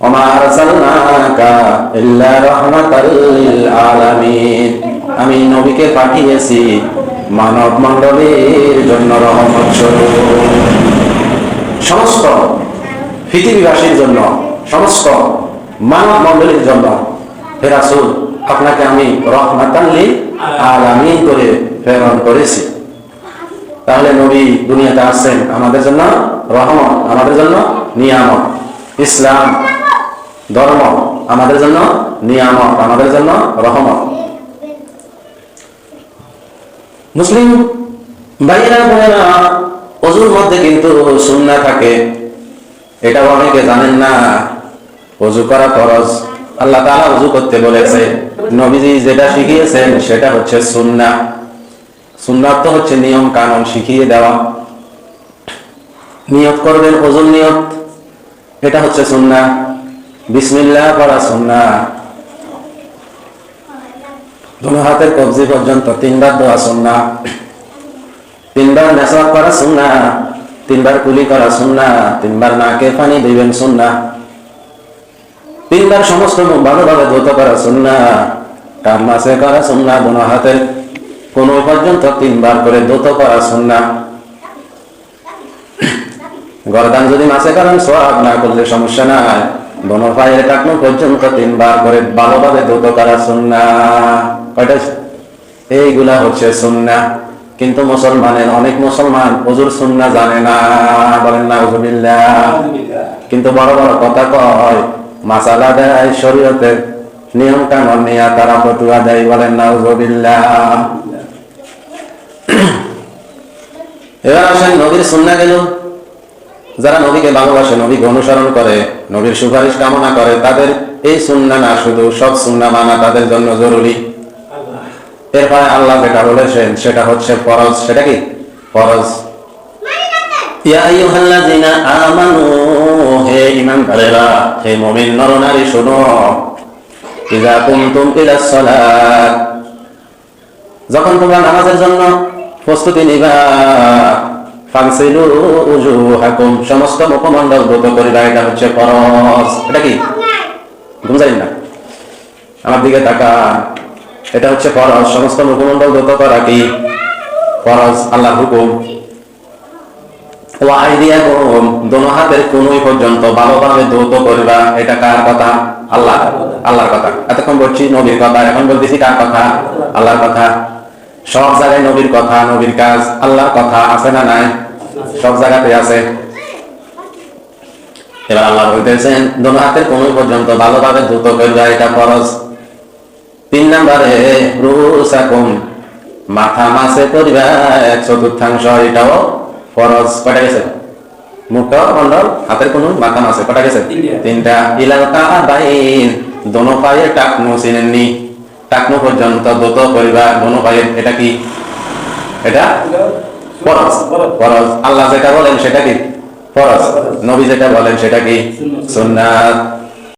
ওমা আরসালনাকা ইল্লা রাহমাতাল লিল আলামিন, আমি নবীকে পাঠিয়েছি মানব মণ্ডলীর জন্য রহমত স্বরূপ, সমস্ত পৃথিবীবাসীর জন্য, সমস্ত মানব মণ্ডলীর জন্য। হে রাসূল, আপনাকে আমি রহমাতাল লিল আলামিন করে প্রেরণ করেছি। তাহলে নবী দুনিয়াতে আসছেন আমাদের জন্য রহমত, আমাদের জন্য নিয়ামত। ইসলাম ধর্ম আমাদের জন্য নিয়ামত, আমাদের জন্য রহমত। মুসলিম ভাইয়েরা বোনেরা, ওযুর মধ্যে কিন্তু সুন্নাহ থাকে, এটা অনেকে জানেন না। ওযু করা ফরজ, আল্লাহ তাআলা ওযু করতে বলেছে, নবীজি যেটা শিখিয়েছেন সেটা হচ্ছে সুন্নাহ। সুন্নাত তো হচ্ছে নিয়ম কানুন শিখিয়ে দেওয়া। নিয়ত করবেন, ওযুর নিয়ত, এটা হচ্ছে সুন্নাহ। বিসমিল্লাহ পড়া সুন্নাহ। দুনো হাতের কবজি পর্যন্ত 3 বার দোয়া সুন্নাহ। 3 বার মেসওয়াক করা সুন্নাহ, 3 বার কুলি করা সুন্নাহ, 3 বার নাকে পানি দিবেন সুন্নাহ, 3 বার সমস্ত মুখ ভালোভাবে ধৌত করা সুন্নাহ, কান মাসে করা সুন্নাহ, দুনো হাতের কোন পর্যন্ত 3 বার করে ধৌত করা সুন্নাহ। গর্দান যদি মাসে করেন সওয়াব, না করলে সমস্যা নাই। দোনো পায়ের টাকনো পর্যন্ত 3 বার করে ভালোভাবে ধৌত করা সুন্নাহ। কয়টা? এইগুলা হচ্ছে সুন্নাহ। কিন্তু মুসলমানের অনেক মুসলমান ওযুর সুন্নাহ জানে না, বলেন নাউযুবিল্লাহ। কিন্তু বড় বড় কথা কয়, মাসালা দেয়, শরীয়তের নিয়ম কানুন নিয়ে তারা ফতোয়া দেয়, বলেন নাউযুবিল্লাহ। এবার আসেন নবীর সুন্নাহ গেল। যারা নবীকে ভালোবাসে, নবীকে অনুসরণ করে, নবীর সুপারিশ কামনা করে, তাদের এই সুন্নাহ না শুধু, সব সুন্নাহ মানা তাদের জন্য জরুরি। এরপরে আল্লাহ যেটা বলেছেন সেটা হচ্ছে ফরজ। সেটা কি? ফরজ। ইয়া আইয়ুহাল্লাযীনা আমানু, হে ঈমানদারেরা, হে মুমিন নরনারী শোনো। ইযা কুমতুম ইলাস সালাত, যখন তোমরা নামাজের জন্য প্রস্তুতি নিবা, ফাগসিলু উজুহাকুম, সমস্ত মুখমণ্ডল ধৌত করিবা, এটা হচ্ছে ফরজ। এটা কি? বুঝাই না, আমার দিকে তাকান, এটা হচ্ছে ফরজ। সমস্ত মুখমণ্ডল ধৌত করা কি? ফরজ, আল্লাহর হুকুম। ওয়া আইদিয়াকুম, দোনো হাতের কনুই পর্যন্ত ভালোভাবে ধৌত করিবা, এটা কার কথা? আল্লাহর কথা। এতক্ষণ বলছি নবীর কথা, এখন বলতেছি কার কথা? আল্লাহর কথা। সব জায়গায় নবীর কথা, নবীর কাজ, আল্লাহর কথা আছে না নাই? সব জায়গাতে আছে। এবার আল্লাহ বলতেছেন দোনো হাতের কনুই পর্যন্ত ভালোভাবে ধৌত করিবা, এটা ফরজ। 3 নম্বরে রুসাকুম, মাথা মাসে করিবা 1/4, এটাও ফরজ। কয়টা গেছে? মুখমণ্ডল, হাতের কনুই, মাথা মাসে, কয়টা গেছে? 3টা। ইলাল কাবাইন, দোনো পায়ে টাকনু, চিনেননি? টাকনু পর্যন্ত ধৌত করিবা দোনো পায়ে, এটা কি? এটা ফরজ। ফরজ। আল্লাহ যেটা বলেন সেটা কি? ফরজ। নবী যেটা বলেন সেটা কি? সুন্নাত।